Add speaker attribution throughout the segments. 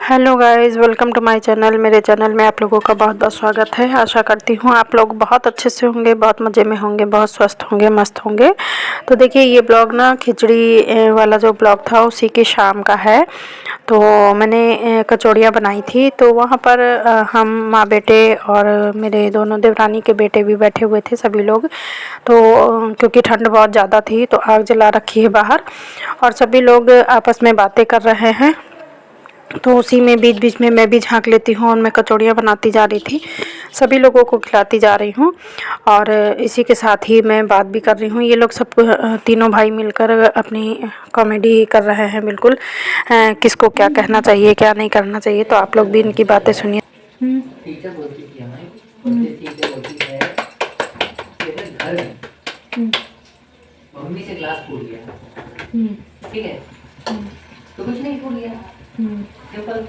Speaker 1: Hello guys, welcome to my channel. मेरे channel में आप लोगों का बहुत बहुत स्वागत है। आशा करती हूँ आप लोग बहुत अच्छे से होंगे, बहुत मज़े में होंगे, बहुत स्वस्थ होंगे, मस्त होंगे। तो देखिए, ये ब्लॉग ना खिचड़ी वाला जो ब्लॉग था उसी की शाम का है। तो मैंने कचौड़ियाँ बनाई थी, तो वहाँ पर हम माँ बेटे और मेरे दोनों देवरानी के बेटे भी बैठे हुए थे, सभी लोग। तो क्योंकि ठंड बहुत ज़्यादा थी तो आग जला रखी है बाहर और सभी लोग आपस में बातें कर रहे हैं। तो उसी में बीच बीच में मैं भी झांक लेती हूँ और मैं कचौड़ियाँ बनाती जा रही थी, सभी लोगों को खिलाती जा रही हूँ और इसी के साथ ही मैं बात भी कर रही हूँ। ये लोग सब तीनों भाई मिलकर अपनी कॉमेडी कर रहे हैं बिल्कुल। किसको क्या कहना चाहिए, क्या नहीं करना चाहिए, तो आप लोग भी इनकी बातें सुनिए।
Speaker 2: टीचर बोलती थी हमें, बोलती थी कि बोलती है कि अपने घर में मम्मी से ग्लास फूट गया, ठीक है, तो कुछ नहीं फूट गया, सिंपल।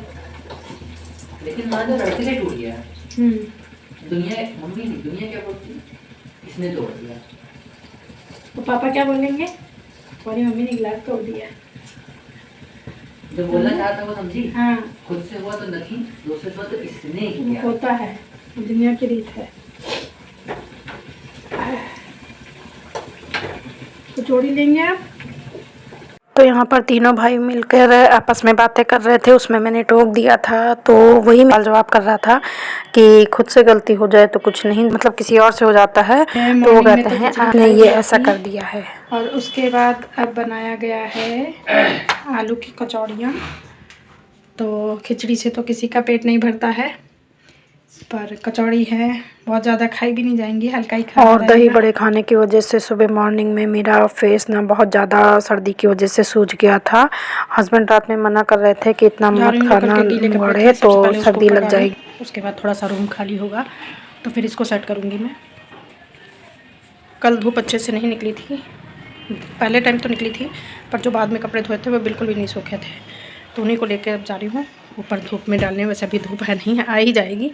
Speaker 2: लेकिन मान लो लड़के से टूट गया, दुनिया मम्मी नहीं, दुनिया क्या बोलती, इसने तोड़ दिया,
Speaker 3: तो पापा क्या बोलेंगे, तुम्हारी मम्मी ने गिलास तोड़ दिया।
Speaker 2: जो बोलना चाहता वो समझी।
Speaker 3: हाँ,
Speaker 2: खुद से हुआ तो नहीं, दूसरे से हुआ तो इसने किया।
Speaker 3: होता है, दुनिया की रीत है। कचौड़ी लेंगे आप?
Speaker 1: तो यहाँ पर तीनों भाई मिलकर आपस में बातें कर रहे थे, उसमें मैंने टोक दिया था। तो वही सवाल जवाब कर रहा था कि खुद से गलती हो जाए तो कुछ नहीं, मतलब किसी और से हो जाता है तो वो कहते हैं आपने ये ऐसा कर दिया है।
Speaker 3: और उसके बाद अब बनाया गया है आलू की कचौड़ियाँ। तो खिचड़ी से तो किसी का पेट नहीं भरता है, पर कचौड़ी है, बहुत ज़्यादा खाई भी नहीं जाएंगी, हल्का ही खाना
Speaker 1: और दही
Speaker 3: रहेगा।
Speaker 1: बड़े खाने की वजह से सुबह मॉर्निंग में मेरा फेस ना बहुत ज़्यादा सर्दी की वजह से सूज गया था। हस्बैंड रात में मना कर रहे थे कि इतना मत खाना बढ़े तो सर्दी लग जाएगी।
Speaker 3: उसके बाद थोड़ा सा रूम खाली होगा तो फिर इसको सेट करूँगी मैं। कल धूप अच्छे से नहीं निकली थी, पहले टाइम तो निकली थी, पर जो बाद में कपड़े धोए थे वो बिल्कुल भी नहीं सूखे थे, तो उन्हीं को लेकर अब जा रही हूँ ऊपर धूप में डालने। वैसे अभी धूप है नहीं है, आ ही जाएगी,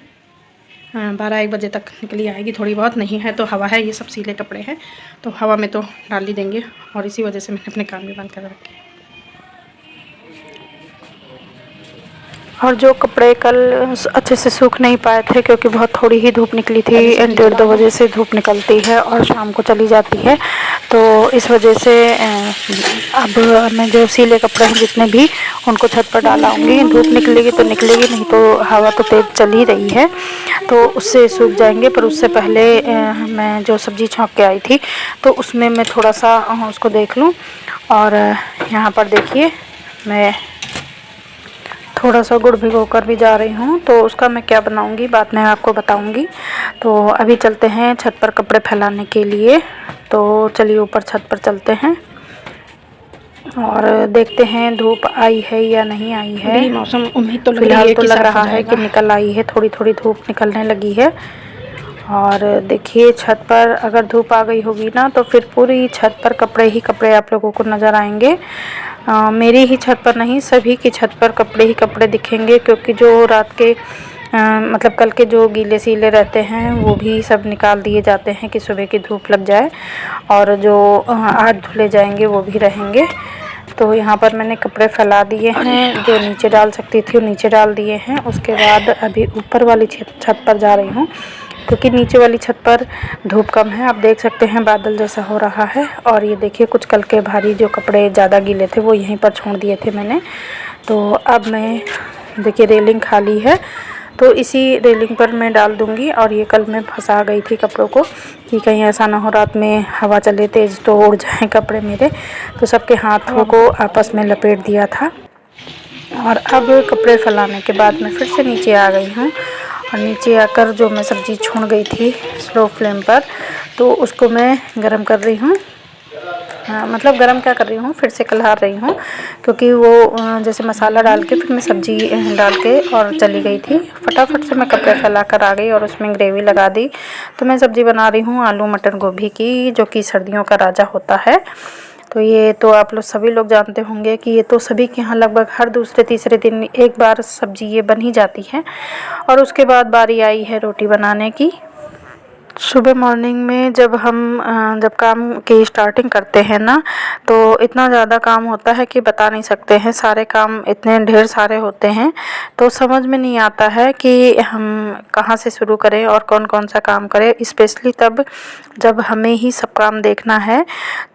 Speaker 3: 12-1 बजे तक निकली आएगी, थोड़ी बहुत, नहीं है तो हवा है, ये सब सीले कपड़े हैं तो हवा में तो डाल ही देंगे। और इसी वजह से मैंने अपने कान भी बंद कर रखे हैं।
Speaker 1: और जो कपड़े कल अच्छे से सूख नहीं पाए थे क्योंकि बहुत थोड़ी ही धूप निकली थी, 1-1:30 बजे से धूप निकलती है और शाम को चली जाती है, तो इस वजह से अब मैं जो सीले कपड़े हैं जितने भी उनको छत पर डालाऊंगी। धूप निकलेगी तो निकलेगी, नहीं तो हवा तो तेज़ चल ही रही है तो उससे सूख जाएंगे। पर उससे पहले मैं जो सब्ज़ी छौंक के आई थी तो उसमें मैं थोड़ा सा उसको देख लूँ। और यहाँ पर देखिए, मैं थोड़ा सा गुड़ भिगो कर भी जा रही हूँ, तो उसका मैं क्या बनाऊँगी बाद में आपको बताऊँगी। तो अभी चलते हैं छत पर कपड़े फैलाने के लिए। तो चलिए ऊपर छत पर चलते हैं और देखते हैं धूप आई है या नहीं आई है।
Speaker 3: मौसम उम्मीद तो
Speaker 1: फिलहाल तो लग रहा है कि निकल आई है, थोड़ी थोड़ी धूप निकलने लगी है। और देखिए, छत पर अगर धूप आ गई होगी ना तो फिर पूरी छत पर कपड़े ही कपड़े आप लोगों को नज़र आएंगे। मेरी ही छत पर नहीं, सभी की छत पर कपड़े ही कपड़े दिखेंगे, क्योंकि जो रात के मतलब कल के जो गीले सीले रहते हैं वो भी सब निकाल दिए जाते हैं कि सुबह की धूप लग जाए, और जो आज धुले जाएंगे वो भी रहेंगे। तो यहाँ पर मैंने कपड़े फैला दिए हैं, जो नीचे डाल सकती थी वो नीचे डाल दिए हैं। उसके बाद अभी ऊपर वाली छत पर जा रही हूँ, क्योंकि नीचे वाली छत पर धूप कम है। आप देख सकते हैं बादल जैसा हो रहा है। और ये देखिए, कुछ कल के भारी जो कपड़े ज़्यादा गीले थे वो यहीं पर छोड़ दिए थे मैंने। तो अब मैं देखिए, रेलिंग खाली है तो इसी रेलिंग पर मैं डाल दूँगी। और ये कल मैं फंसा गई थी कपड़ों को कि कहीं ऐसा ना हो रात में हवा चले तेज़ तो उड़ जाएँ कपड़े मेरे, तो सबके हाथों को आपस में लपेट दिया था। और अब कपड़े फैलाने के बाद मैं फिर से नीचे आ गई हूँ, और नीचे आकर जो मैं सब्ज़ी छोड़ गई थी स्लो फ्लेम पर, तो उसको मैं गरम कर रही हूँ। मतलब गरम क्या कर रही हूँ, फिर से कलहा रही हूँ, क्योंकि वो जैसे मसाला डाल के फिर मैं सब्ज़ी डाल के और चली गई थी। फटाफट से मैं कपड़े फैला कर आ गई और उसमें ग्रेवी लगा दी। तो मैं सब्ज़ी बना रही हूँ आलू मटर गोभी की, जो कि सर्दियों का राजा होता है। तो ये तो आप लोग सभी लोग जानते होंगे कि ये तो सभी के यहाँ लगभग हर दूसरे तीसरे दिन एक बार सब्ज़ी ये बन ही जाती है। और उसके बाद बारी आई है रोटी बनाने की। सुबह मॉर्निंग में जब जब काम की स्टार्टिंग करते हैं ना, तो इतना ज़्यादा काम होता है कि बता नहीं सकते हैं। सारे काम इतने ढेर सारे होते हैं, तो समझ में नहीं आता है कि हम कहाँ से शुरू करें और कौन कौन सा काम करें, स्पेशली तब जब हमें ही सब काम देखना है।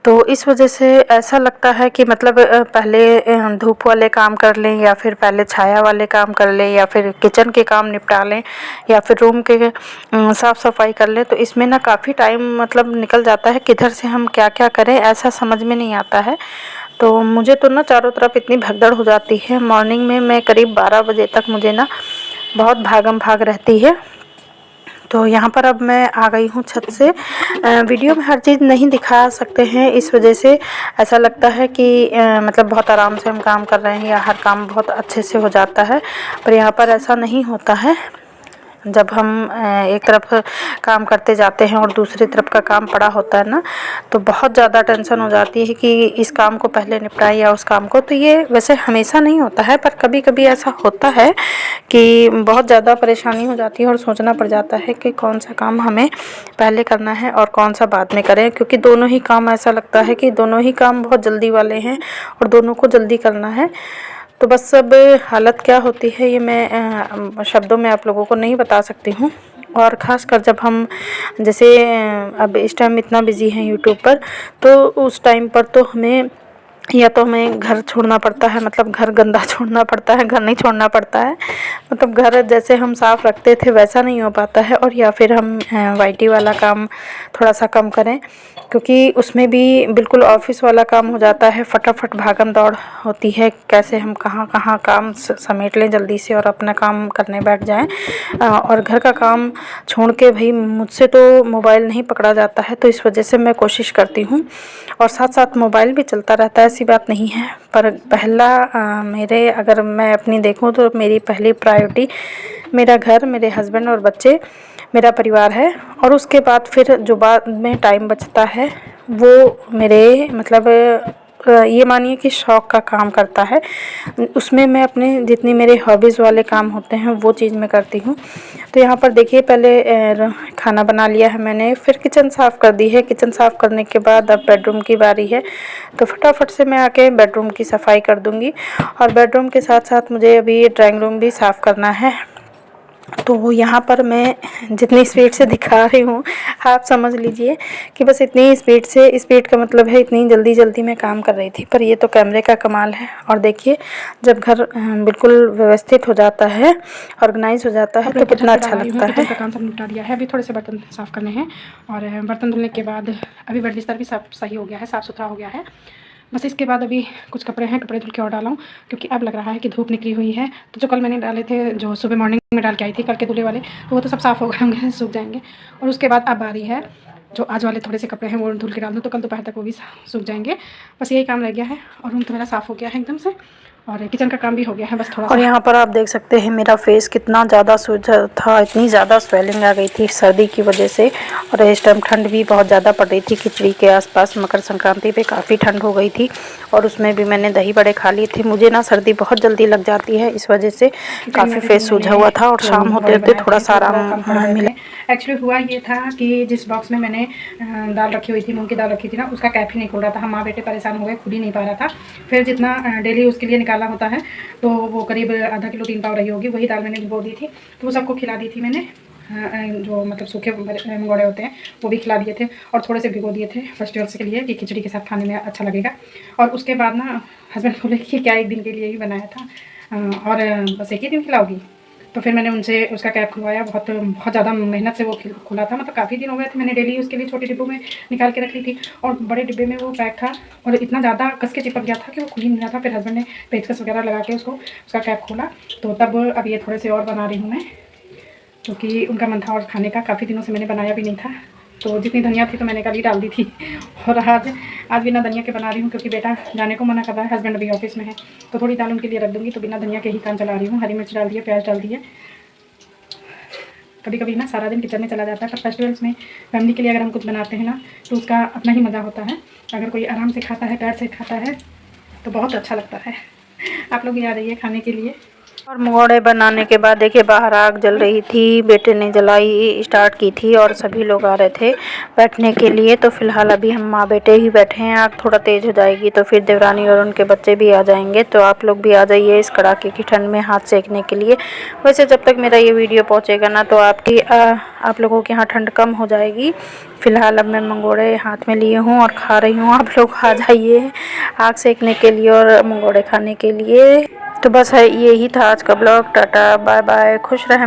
Speaker 1: तो इस वजह से ऐसा लगता है कि मतलब पहले धूप वाले काम कर लें, या फिर पहले छाया वाले काम कर लें, या फिर किचन के काम निपटा लें, या फिर रूम के साफ़ सफाई कर लें। तो इसमें ना काफ़ी टाइम मतलब निकल जाता है, किधर से हम क्या क्या करें ऐसा समझ में नहीं आता है। तो मुझे तो ना चारों तरफ इतनी भगदड़ हो जाती है मॉर्निंग में। मैं करीब 12 बजे तक मुझे ना बहुत भागम भाग रहती है। तो यहाँ पर अब मैं आ गई हूँ छत से। वीडियो में हर चीज़ नहीं दिखा सकते हैं, इस वजह से ऐसा लगता है कि मतलब बहुत आराम से हम काम कर रहे हैं या हर काम बहुत अच्छे से हो जाता है, पर यहाँ पर ऐसा नहीं होता है। जब हम एक तरफ काम करते जाते हैं और दूसरी तरफ का काम पड़ा होता है ना, तो बहुत ज़्यादा टेंशन हो जाती है कि इस काम को पहले निपटाएं या उस काम को। तो ये वैसे हमेशा नहीं होता है, पर कभी कभी ऐसा होता है कि बहुत ज़्यादा परेशानी हो जाती है और सोचना पड़ जाता है कि कौन सा काम हमें पहले करना है और कौन सा बाद में करें, क्योंकि दोनों ही काम ऐसा लगता है कि दोनों ही काम बहुत जल्दी वाले हैं और दोनों को जल्दी करना है। तो बस सब हालत क्या होती है ये मैं शब्दों में आप लोगों को नहीं बता सकती हूँ। और ख़ासकर जब हम जैसे अब इस टाइम इतना बिज़ी हैं यूट्यूब पर, तो उस टाइम पर तो हमें या तो हमें घर छोड़ना पड़ता है, मतलब घर गंदा छोड़ना पड़ता है, घर नहीं छोड़ना पड़ता है, मतलब घर जैसे हम साफ़ रखते थे वैसा नहीं हो पाता है। और या फिर हम वाईटी वाला काम थोड़ा सा कम करें, क्योंकि उसमें भी बिल्कुल ऑफिस वाला काम हो जाता है, फटाफट भागम दौड़ होती है, कैसे हम कहाँ कहाँ काम समेट लें जल्दी से और अपना काम करने बैठ जाएं। और घर का काम छोड़ के भाई मुझसे तो मोबाइल नहीं पकड़ा जाता है, तो इस वजह से मैं कोशिश करती हूँ। और साथ साथ मोबाइल भी चलता रहता है, ऐसी बात नहीं है, पर पहला मेरे अगर मैं अपनी देखूँ तो मेरी पहली प्रायोरिटी मेरा घर, मेरे हस्बैंड और बच्चे, मेरा परिवार है। और उसके बाद फिर जो बाद में टाइम बचता है वो मेरे मतलब ये मानिए कि शौक़ का काम करता है। उसमें मैं अपने जितनी मेरे हॉबीज़ वाले काम होते हैं वो चीज़ मैं करती हूँ। तो यहाँ पर देखिए पहले खाना बना लिया है मैंने, फिर किचन साफ़ कर दी है। किचन साफ़ करने के बाद अब बेडरूम की बारी है, तो फटाफट से मैं आके बेडरूम की सफाई कर दूँगी। और बेडरूम के साथ साथ मुझे अभी ड्राइंग रूम भी साफ़ करना है। तो यहाँ पर मैं जितनी स्पीड से दिखा रही हूँ आप समझ लीजिए कि बस इतनी स्पीड से, स्पीड का मतलब है इतनी जल्दी जल्दी मैं काम कर रही थी, पर ये तो कैमरे का कमाल है। और देखिए जब घर बिल्कुल व्यवस्थित हो जाता है, ऑर्गेनाइज हो जाता है, तो कितना अच्छा लगता है।
Speaker 3: का काम सब निपटा दिया है, अभी थोड़े से बर्तन साफ़ करने हैं। और बर्तन धुलने के बाद अभी बेड बिस्तर भी सब सही हो गया है, साफ़ सुथरा हो गया है। बस इसके बाद अभी कुछ कपड़े हैं, कपड़े धुल के और डाला हूँ, क्योंकि अब लग रहा है कि धूप निकली हुई है। तो जो कल मैंने डाले थे, जो सुबह मॉर्निंग में डाल के आई थी कल के धुले वाले, तो वो तो सब साफ़ हो गए होंगे, सूख जाएंगे। और उसके बाद अब आ रही है जो आज वाले थोड़े से कपड़े हैं वो धुल के डाल दूँ, तो कल दोपहर तक वो भी सूख जाएंगे। बस यही काम रह गया है। और रूम तो मेरा साफ़ हो गया है एकदम से, और किचन का काम भी हो गया है, बस थोड़ा।
Speaker 1: और यहाँ पर आप देख सकते हैं मेरा फेस कितना ज़्यादा सूजा था, इतनी ज़्यादा स्वेलिंग आ गई थी सर्दी की वजह से। और इस टाइम ठंड भी बहुत ज़्यादा पड़ रही थी, खिचड़ी के आसपास मकर संक्रांति पे काफ़ी ठंड हो गई थी, और उसमें भी मैंने दही बड़े खा लिए थे। मुझे ना सर्दी बहुत जल्दी लग जाती है, इस वजह से काफ़ी फेस सूझा हुआ था, और शाम होते होते थोड़ा सा आराम मिला।
Speaker 3: एक्चुअली हुआ ये था कि जिस बॉक्स में मैंने दाल रखी हुई थी, मूंग की दाल रखी थी ना, उसका कैप ही नहीं खुल रहा था। हम माँ बेटे परेशान हो गए, खुल ही नहीं पा रहा था। फिर जितना डेली उसके लिए निकाला होता है, तो वो करीब आधा किलो 3 पाव रही होगी, वही दाल मैंने भिगो दी थी, तो वो सबको खिला दी थी मैंने। जो मतलब सूखे मंगोड़े होते हैं वो भी खिला दिए थे, और थोड़े से भिगो दिए थे फेस्टिवल्स के लिए कि खिचड़ी के साथ खाने में अच्छा लगेगा। और उसके बाद ना हस्बैंड बोले कि क्या एक दिन के लिए ही बनाया था, और बस एक ही दिन खिलाओगी। तो फिर मैंने उनसे उसका कैप खुलवाया, बहुत ज़्यादा मेहनत से वो खुला था, मतलब काफ़ी दिन हो गए थे। मैंने डेली उसके लिए छोटे डिब्बों में निकाल के रख ली थी, और बड़े डिब्बे में वो पैक था, और इतना ज़्यादा कस के चिपक गया था कि वो खुल ही नहीं रहा था। फिर हस्बैंड ने पेचकस वगैरह लगा के उसका कैप खोला, तो तब अब ये थोड़े से और बना रही हूँ मैं, क्योंकि उनका मन था और खाने का काफ़ी दिनों से मैंने बनाया भी नहीं था। तो जितनी धनिया थी तो मैंने कल ही डाल दी थी, और आज बिना धनिया के बना रही हूँ, क्योंकि बेटा जाने को मना कर रहा है, हस्बैंड अभी ऑफिस में है, तो थोड़ी दाल उनके लिए रख दूँगी। तो बिना धनिया के ही काम चला रही हूँ। हरी मिर्च डाल दिए, प्याज डाल दिए। कभी कभी ना सारा दिन किचन में चला जाता है, पर फेस्टिवल्स में फैमिली के लिए अगर हम कुछ बनाते हैं ना, तो उसका अपना ही मज़ा होता है। अगर कोई आराम से खाता है, प्यार से खाता है, तो बहुत अच्छा लगता है। आप लोग भी आ जाइए खाने के लिए।
Speaker 1: और मंगोड़े बनाने के बाद देखिए बाहर आग जल रही थी, बेटे ने जलाई स्टार्ट की थी और सभी लोग आ रहे थे बैठने के लिए। तो फिलहाल अभी हम माँ बेटे ही बैठे हैं। आग थोड़ा तेज़ हो जाएगी तो फिर देवरानी और उनके बच्चे भी आ जाएंगे। तो आप लोग भी आ जाइए इस कड़ाके की ठंड में हाथ सेकने के लिए। वैसे जब तक मेरा ये वीडियो पहुँचेगा ना तो आप लोगों के यहाँ ठंड कम हो जाएगी। फ़िलहाल अब मैं मंगोड़े हाथ में लिए हूँ और खा रही हूँ। आप लोग आ जाइए आग सेकने के लिए और मंगोड़े खाने के लिए। तो बस है यही था आज का ब्लॉग। टाटा बाय बाय, खुश रहें।